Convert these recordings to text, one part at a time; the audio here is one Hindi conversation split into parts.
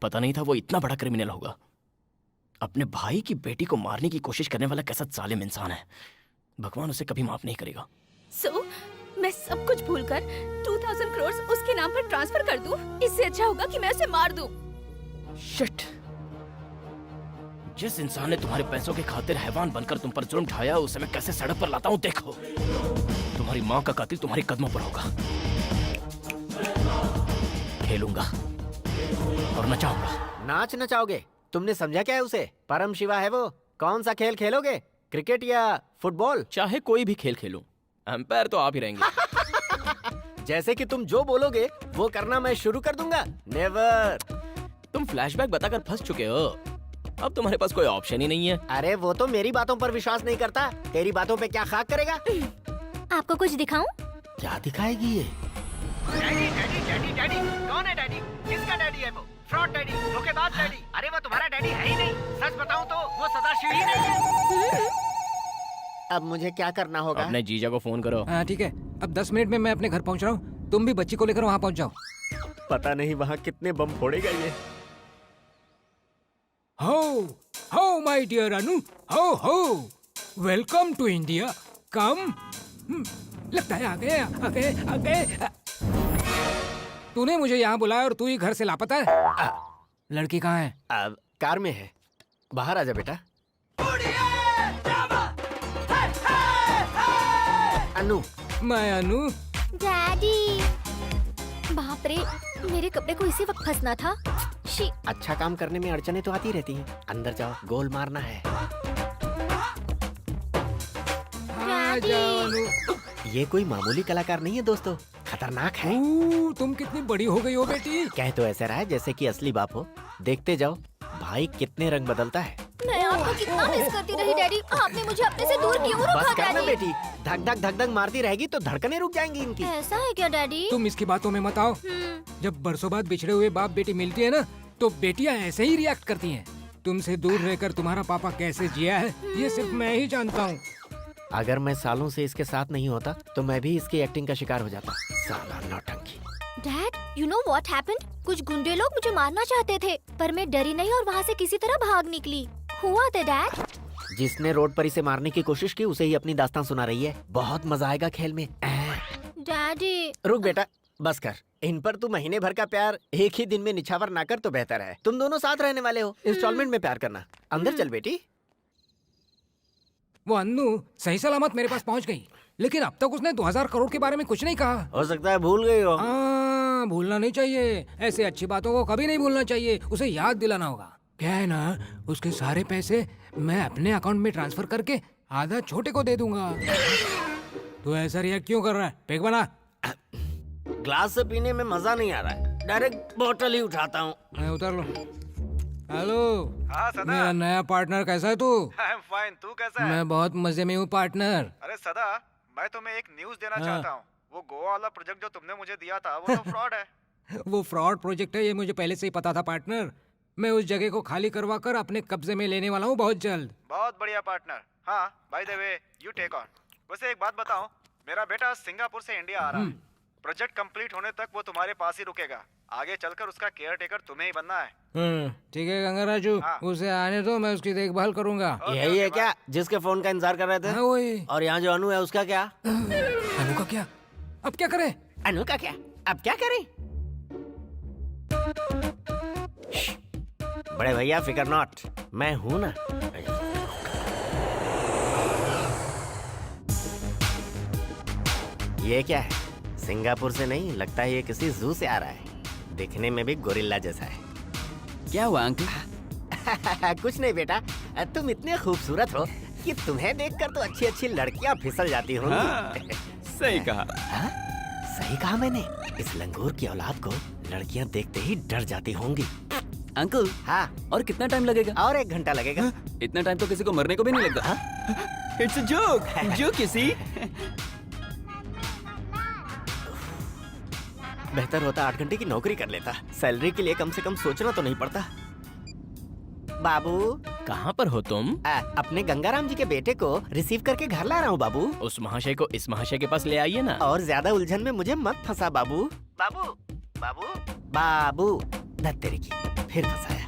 पता नहीं था वो इतना बड़ा क्रिमिनल होगा। अपने भाई की बेटी को मारने की कोशिश करने वाला कैसा जालिम इंसान है। भगवान उसे कभी माफ नहीं करेगा। मैं सब कुछ भूलकर 2000 करोड़ उसके नाम पर ट्रांसफर कर दूं? इससे अच्छा होगा कि मैं उसे मार दूं। शिट! जिस इंसान ने तुम्हारे पैसों के खातिर हैवान बनकर तुम पर जुल्म ढाया, उसे मैं कैसे सड़क पर लाता हूँ देखो। तुम्हारी माँ का कातिल तुम्हारे कदमों पर होगा। खेलूंगा और नचाऊंगा। नाच नचाओगे? तुमने समझा क्या है उसे? परम शिवा है वो। कौन सा खेल खेलोगे? क्रिकेट या फुटबॉल? चाहे कोई भी खेल खेलूं, एम्पायर तो आप ही रहेंगे। जैसे कि तुम जो बोलोगे वो करना मैं शुरू कर दूंगा। नेवर। तुम फ्लैशबैक बताकर फंस चुके हो। अब तुम्हारे पास कोई ऑप्शन ही नहीं है। अरे वो तो मेरी बातों पर विश्वास नहीं करता, तेरी बातों पे क्या खाक करेगा? आपको कुछ दिखाऊं? क्या दिखाएगी ये? Daddy daddy daddy daddy. कौन है डैडी? किसका डैडी है वो? फ्रॉड डैडी, धोखेबाज डैडी। अरे वो तुम्हारा डैडी है ही नहीं। सच बताऊं तो वो सदाशिव ही नहीं है। अब मुझे क्या करना होगा? अपने जीजा को फोन करो। हाँ ठीक है, अब 10 मिनट में मैं अपने घर पहुंच रहा हूँ। तुम भी बच्ची को लेकर वहाँ पहुंच जाओ। पता नहीं वहाँ कितने बम फोड़ेगा ये। हो माय डियर अनु, हो वेलकम टू इंडिया। कम। लगता है आ गए। तूने मुझे यहाँ बुलाया और तू ही घर से लापता है। लड़की कहाँ है? अब कार में है। बाहर आजा बेटा। अनु। मैं अनु। डैडी। बाप रे, मेरे कपड़े को इसी वक्त फंसना था। शी। अच्छा काम करने में अड़चने तो आती रहती हैं। अंदर जाओ, गोल मारना है। आ जाओ अनु। ये कोई मामूली कलाकार नहीं है दोस्तों, खतरनाक है। तुम कितनी बड़ी हो गई हो बेटी। कह तो ऐसा रहा है जैसे कि असली बाप हो। देखते जाओ भाई कितने रंग बदलता है। मैं आपको कितना मिस करती रही डैडी। आपने मुझे अपने से दूर क्यों रखा बस करना डैडी? बेटी, धक धक धक धक मारती रहेगी तो धड़कनें रुक जाएंगी इनकी। ऐसा है क्या डैडी? तुम इसकी बातों में मत आओ। जब बरसों बाद बिछड़े हुए बाप बेटी मिलती है ना, तो बेटियां ऐसे ही रिएक्ट करती हैं। तुमसे दूर रहकर तुम्हारा पापा कैसे जिया है, ये सिर्फ मैं ही जानता हूँ। अगर मैं सालों से इसके साथ नहीं होता तो मैं भी इसकी एक्टिंग का शिकार हो जाता। साला नौटंकी। Dad, you know what happened? कुछ गुंडे लोग मुझे मारना चाहते थे, पर मैं डरी नहीं और वहाँ से किसी तरह भाग निकली। हुआ था डैड। जिसने रोड पर इसे मारने की कोशिश की उसे ही अपनी दास्तान सुना रही है। बहुत मजा आएगा खेल में। डैडी। रुक बेटा, बस कर। इन पर तू महीने भर का प्यार एक ही दिन में निछावर ना कर तो बेहतर है। तुम दोनों साथ रहने वाले हो, इंस्टॉलमेंट में प्यार करना। अंदर चल बेटी। वो अन्नू सही सलामत मेरे पास पहुंच गई, लेकिन अब तक उसने 2000 करोड़ के बारे में कुछ नहीं कहा। हो सकता है भूल गई हो। भूलना नहीं चाहिए। ऐसे अच्छी बातों को कभी नहीं भूलना चाहिए। उसे याद दिलाना होगा। क्या है ना, उसके सारे पैसे मैं अपने अकाउंट में ट्रांसफर करके आधा छोटे को दे दूंगा। तू ऐसा रिएक्ट क्यों कर रहा है? पेक बना। ग्लास से पीने में मजा नहीं आ रहा है, डायरेक्ट बोतल ही उठाता हूँ। मैं उतार लो। हेलो। हाँ सदा। मेरा नया पार्टनर कैसा है तू? आई एम फाइन, तू कैसा है? मैं बहुत मजे में हूँ पार्टनर। अरे सदा, मैं तुम्हें एक न्यूज़ देना चाहता हूँ। वो गोवा वाला प्रोजेक्ट जो तुमने मुझे दिया था वो तो फ्रॉड है। वो फ्रॉड प्रोजेक्ट है, ये मुझे पहले से ही पता था पार्टनर। मैं उस जगह को खाली करवा कर अपने कब्जे में लेने वाला हूँ बहुत जल्द। बहुत बढ़िया पार्टनर। हाँ, by the way you take on. वैसे एक बात बताओ, मेरा बेटा सिंगापुर से इंडिया आ रहा है। प्रोजेक्ट कंप्लीट होने तक वो तुम्हारे पास ही रुकेगा। आगे चलकर उसका केयर टेकर तुम्हें ही बनना है। ठीक है गंगाराजू, उसे आने दो, मैं उसकी देखभाल करूंगा। यही है क्या जिसके फोन का इंतजार कर रहे थे? हाँ वही। और यहाँ जो अनु है उसका क्या? अनु का क्या? अब क्या करें? अनु का क्या? अब क्या करें? बड़े भैया फिकर नॉट, मैं हूं ना। ये क्या है? सिंगापुर से नहीं, लगता है ये किसी जू से आ रहा है। दिखने में भी गोरिल्ला जैसा है। क्या हुआ अंकल? कुछ नहीं बेटा, तुम इतने खूबसूरत हो कि तुम्हें देखकर तो अच्छी अच्छी लड़कियां फिसल जाती होंगी। हाँ, सही कहा। हाँ? सही कहा मैंने। इस लंगूर की औलाद को लड़कियां देखते ही डर जाती होंगी। अंकल, हाँ, और कितना टाइम लगेगा? और 1 घंटा लगेगा। इतना टाइम तो किसी को मरने को भी नहीं लगता। इट्स अ जोक, जो किसी। बेहतर होता 8 घंटे की नौकरी कर लेता। सैलरी के लिए कम से कम सोचना तो नहीं पड़ता। बाबू, कहाँ पर हो तुम? अपने गंगाराम जी के बेटे को रिसीव करके घर ला रहा हूँ बाबू। उस महाशय को इस महाशय के पास ले आइए ना। और ज्यादा उलझन में मुझे मत फंसा बाबू। बाबू बाबू बाबू, धत तेरे की। फिर फंसाया।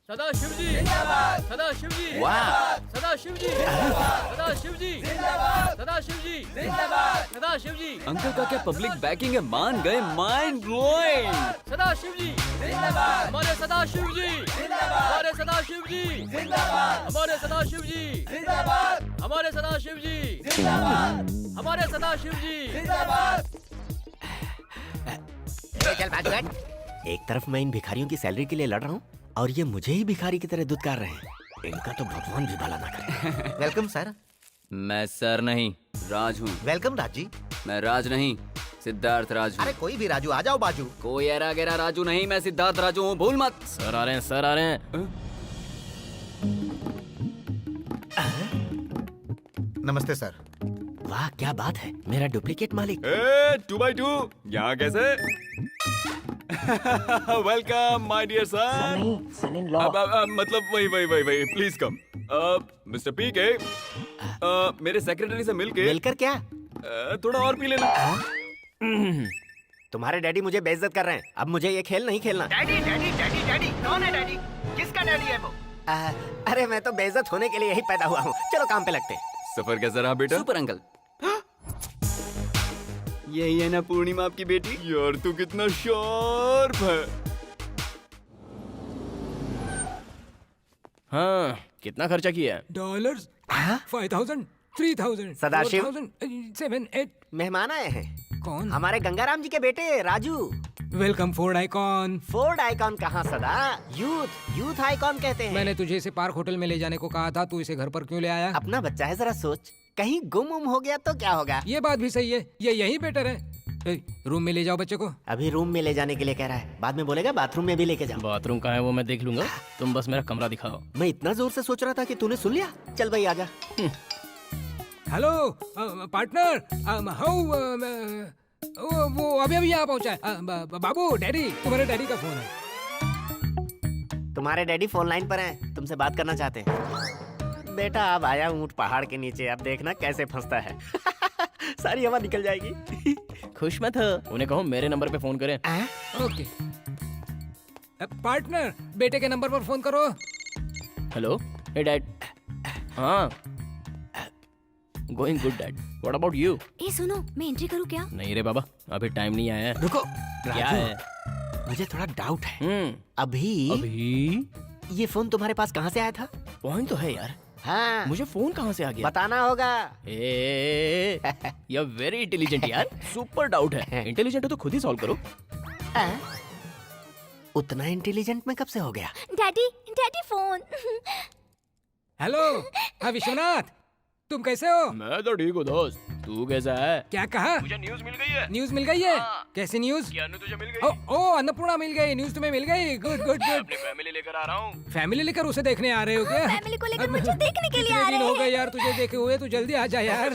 सदा शिव जी जिंदाबाद, सदा शिव जी जिंदाबाद, सदा शिव जी जिंदाबाद, सदा शिव जी जिंदाबाद, सदा शिव जी जिंदाबाद, सदा शिव जी। अंकल का क्या पब्लिक बैकिंग है, मान गए, माइंड ब्लोइंग। सदा शिव जी जिंदाबाद, हमारे सदा शिव जी जिंदाबाद, हमारे सदा शिव जी जिंदाबाद, हमारे सदा शिव जी जिंदाबाद, हमारे सदा शिव जी जिंदाबाद, हमारे सदा शिव जी जिंदाबाद। चल भागो हट। एक तरफ मैं इन भिखारियों की सैलरी के लिए लड़ रहा हूँ और ये मुझे ही भिखारी की तरह दुत्कार रहे हैं। इनका तो भगवान भी भला ना करे। Welcome sir. मैं सर नहीं, राज हूँ। वेलकम राजी। मैं राज नहीं, सिद्धार्थ राज हूँ। अरे कोई भी राजू, आ जाओ बाजू। कोई एरा गेरा राजू नहीं, मैं सिद्धार्थ राजू हूँ, भूल मत। सर आ रहे हैं, सर आ रहे हैं। नमस्ते सर। वाह क्या बात है, मेरा डुप्लीकेट मालिक। 2x2 यहाँ कैसे? Welcome my dear son. मतलब वही प्लीज कम। मिस्टर पी के, मेरे सेक्रेटरी से मिलके मिलकर क्या? थोड़ा और पी लेना। तुम्हारे डैडी मुझे बेइज्जत कर रहे हैं। अब मुझे ये खेल नहीं खेलना। डैडी डैडी डैडी डैडी कौन है डैडी? किसका डैडी है वो? अरे मैं तो बेइज्जत होने के लिए यही पैदा हुआ हूँ। चलो काम पे लगते हैं। सफर कैसा रहा बेटा? Super uncle. यही है ना पूर्णिमा आपकी बेटी? यार तू कितना शार्प है। हाँ, कितना खर्चा किया है? डॉलर्स 5,000, 3,000, सदाशिव। 4,000, 7, 8। मेहमान आए हैं। कौन? हमारे गंगाराम जी के बेटे Raju. Welcome Ford icon. Ford icon कहाँ सदा? यूथ आइकॉन कहते हैं। मैंने तुझे इसे पार्क होटल में ले जाने को कहा था, तू इसे घर पर क्यों ले आया? अपना बच्चा है, जरा सोच, कहीं गुम हो गया तो क्या होगा? ये बात भी सही है, ये यही बेटर है। रूम में ले जाओ बच्चे को। अभी रूम में ले जाने के लिए कह रहा है, बाद में बोलेगा बाथरूम में भी लेके जाओ। बाथरूम कहाँ है वो मैं देख लूंगा, तुम बस मेरा कमरा दिखाओ। मैं इतना जोर से सोच रहा था कि तूने सुन लिया। चल भाई आजा। हेलो पार्टनर, हाउ वो अभी यहाँ पहुँचा है। बाबू, डैडी, तुम्हारे डैडी का फोन है। तुम्हारे डैडी फोन लाइन पर हैं, तुमसे बात करना चाहते हैं। बेटा अब आया ऊंट पहाड़ के नीचे, अब देखना कैसे फंसता है। सारी हवा निकल जाएगी। खुश मत हो, उन्हें कहो मेरे नंबर पे फोन करें। ओके पार्टनर, बेटे के नंबर पर फोन करो। Hello, hey dad. हाँ, going good dad, what about you? ए सुनो, मैं एंट्री करूँ क्या? नहीं रे बाबा, अभी टाइम नहीं आया है। रुको क्या राजू, है? मुझे थोड़ा डाउट है। अभी अभी ये फोन तुम्हारे पास कहाँ से आया था? पॉइंट तो है यार, हाँ मुझे फोन कहाँ से आ गया? बताना होगा। यू आर वेरी इंटेलिजेंट यार, सुपर डाउट है। इंटेलिजेंट हो तो खुद ही सॉल्व करो। उतना इंटेलिजेंट मैं कब से हो गया? Daddy, daddy phone. हेलो, हाँ विश्वनाथ, तुम कैसे हो? मैं तो ठीक हूँ दोस्त, तू कैसा है? क्या कहा? मुझे न्यूज़ मिल गई है। न्यूज़ मिल गई है? कैसी न्यूज़? क्या तुझे मिल गई? ओ अन्नपूर्णा मिल गई, न्यूज़ तुम्हें मिल गई। Good good good. अपनी फैमिली लेकर आ रहा हूँ। फैमिली लेकर उसे देखने आ रहे हो क्या? फैमिली को लेकर मुझे देखने के लिए कितने आ दिन रहे हो हैं। गए यार तुझे देखे हुए, तू जल्दी आ जा यार।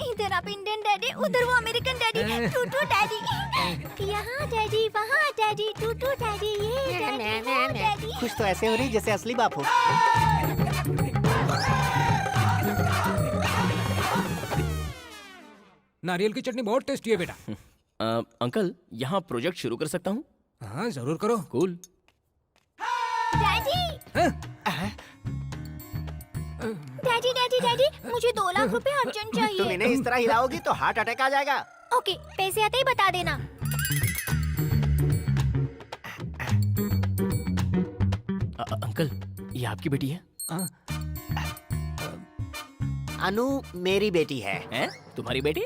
इधर आप इंडियन डैडी, उधर वो अमेरिकन डैडी, टूटू डैडी। यहाँ डैडी, वहाँ डैडी, टूटू डैडी, ये डैडी, वो डैडी। कुछ तो ऐसे हो रही जैसे असली बाप हो। नारियल की चटनी बहुत टेस्टी है बेटा। अंकल, यहाँ प्रोजेक्ट शुरू कर सकता हूँ? हाँ जरूर करो। Cool. Daddy, daddy, daddy, daddy, मुझे 2 लाख रुपए अर्जेंट तुम चाहिए। इन्हें इस तरह हिलाओगी तो हार्ट अटैक आ जाएगा। ओके, पैसे आते ही बता देना। अंकल, ये आपकी बेटी है? अनु मेरी बेटी है। हैं? तुम्हारी बेटी?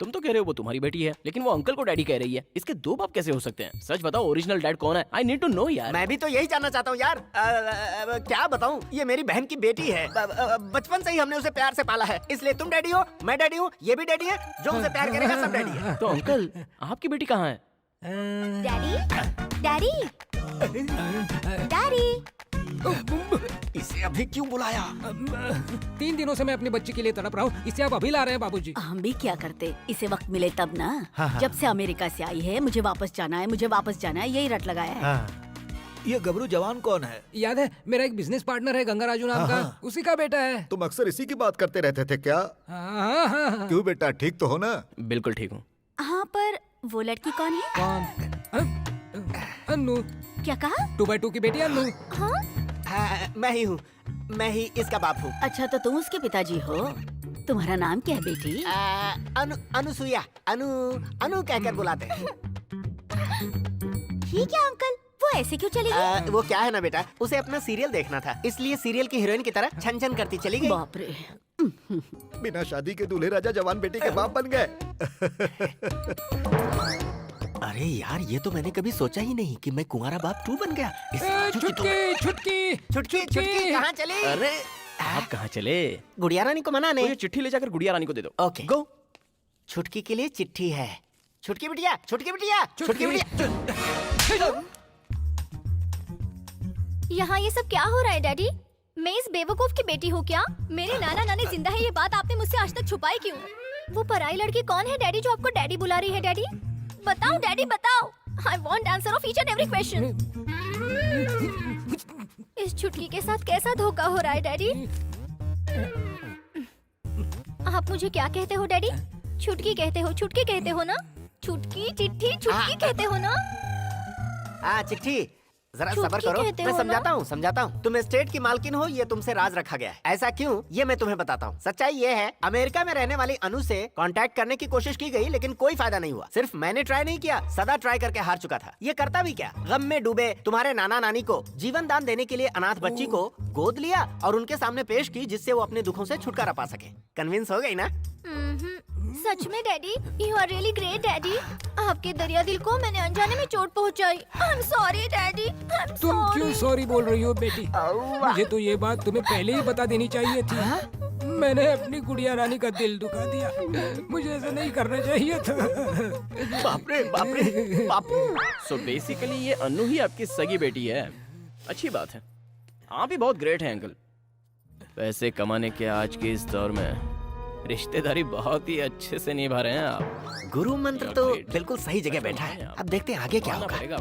तुम तो कह रहे हो वो तुम्हारी बेटी है, लेकिन वो अंकल को डैडी कह रही है। इसके 2 बाप कैसे हो सकते हैं? सच बताओ, ओरिजिनल डैड कौन है? आई नीड टू नो यार। मैं भी तो यही जानना चाहता हूँ यार। क्या बताऊँ, ये मेरी बहन की बेटी है। बचपन से ही हमने उसे प्यार से पाला है, इसलिए तुम डैडी हो, मैं डैडी हूँ, ये भी डैडी है। जो उसे प्यार करेगा सब डैडी है। तो अंकल, आपकी बेटी कहाँ है? Daddy, daddy, daddy. इसे अभी क्यों बुलाया? 3 दिनों से मैं अपनी बच्ची के लिए तड़प रहा हूँ, इसे आप अभी ला रहे हैं बाबूजी। हम भी क्या करते, इसे वक्त मिले तब ना। हाँ। जब से अमेरिका से आई है, मुझे वापस जाना है, मुझे वापस जाना है, यही रट लगाया है। ये गबरू जवान कौन है? याद है, मेरा एक बिजनेस पार्टनर है गंगा राजू नाम का, उसी का बेटा है। तुम अक्सर इसी की बात करते रहते थे क्या? हाँ। क्यों बेटा, ठीक तो हो ना? बिल्कुल ठीक हूँ। हाँ, पर वो लड़की कौन है? कौन? अन्नू, क्या कहा? 2x2 की बेटी अन्नू। हाँ, मैं ही हूँ, मैं ही इसका बाप हूँ। अच्छा तो तुम उसके पिताजी हो। तुम्हारा नाम क्या है बेटी? अनुसुईया, अनु कहकर बुलाते हैं। ठीक है अंकल, वो ऐसे क्यों चली गई? वो क्या है ना बेटा, उसे अपना सीरियल देखना था, इसलिए सीरियल की हीरोइन की तरह छन छन करती चली गई। बाप रे। बिना शादी के दूल्हे राजा जवान बेटी के बाप बन गए। अरे यार, ये तो मैंने कभी सोचा ही नहीं कि मैं कुंवारा बाप 2 बन गया। छुटकी छुटकी छुटकी कहाँ चली? अरे आप कहाँ चले? गुड़िया रानी को मना तो ये नहीं। चिट्ठी ले जाकर गुड़िया रानी को दे दो। Okay go. छुटकी के लिए चिट्ठी है। छुटकी बिटिया, छुटकी बिटिया, छुटकी बिटिया। यहाँ ये सब क्या हो रहा है डैडी? मैं इस बेवकूफ की बेटी हूँ क्या? मेरे नाना नानी जिंदा है, ये बात आपने मुझसे आज तक छुपाई क्यों? वो पराई लड़की कौन है डैडी जो आपको डैडी बुला रही है? डैडी बताओ, डैडी बताओ। I want answer of each and every question. इस छुटकी के साथ कैसा धोखा हो रहा है डैडी? आप मुझे क्या कहते हो डैडी? छुटकी कहते हो, छुटकी कहते हो ना? छुटकी चिट्ठी छुटकी कहते हो ना? चिट्ठी जरा छुटकी सबर करो, कहते मैं हो समझाता हूँ। तुम स्टेट की मालकिन हो, ये तुमसे राज रखा गया है। ऐसा क्यों, ये मैं तुम्हें बताता हूँ। सच्चाई ये है, अमेरिका में रहने वाली अनु से कांटेक्ट करने की कोशिश की गई, लेकिन कोई फायदा नहीं हुआ। सिर्फ मैंने ट्राई नहीं किया, सदा ट्राई करके हार चुका था। ये करता भी क्या, गम में डूबे तुम्हारे नाना नानी को जीवन दान देने के लिए अनाथ बच्ची को गोद लिया और उनके सामने पेश की, जिससे वो अपने दुखों से छुटकारा पा सके। कन्विंस हो गई ना? सच में daddy, you are really great daddy. आपके दरिया दिल को मैंने अनजाने में चोट पहुंचाई। I am sorry daddy, I am तुम सॉरी। क्यों सॉरी बोल रही हो बेटी? मुझे तो ये बात तुम्हें पहले ही बता देनी चाहिए थी। मैंने अपनी गुड़िया रानी का दिल दुखा दिया, मुझे ऐसा नहीं करना चाहिए था। बाप रे बापू। सो बेसिकली ये अन्नू ही आपकी सगी बेटी है। अच्छी बात है, आप भी बहुत ग्रेट हैं अंकल। पैसे कमाने के आज के इस दौर में रिश्तेदारी बहुत ही अच्छे से निभा रहे हैं आप। गुरु मंत्र तो बिल्कुल सही जगह बैठा है। अब देखते हैं आगे क्या होगा। पड़ेगा।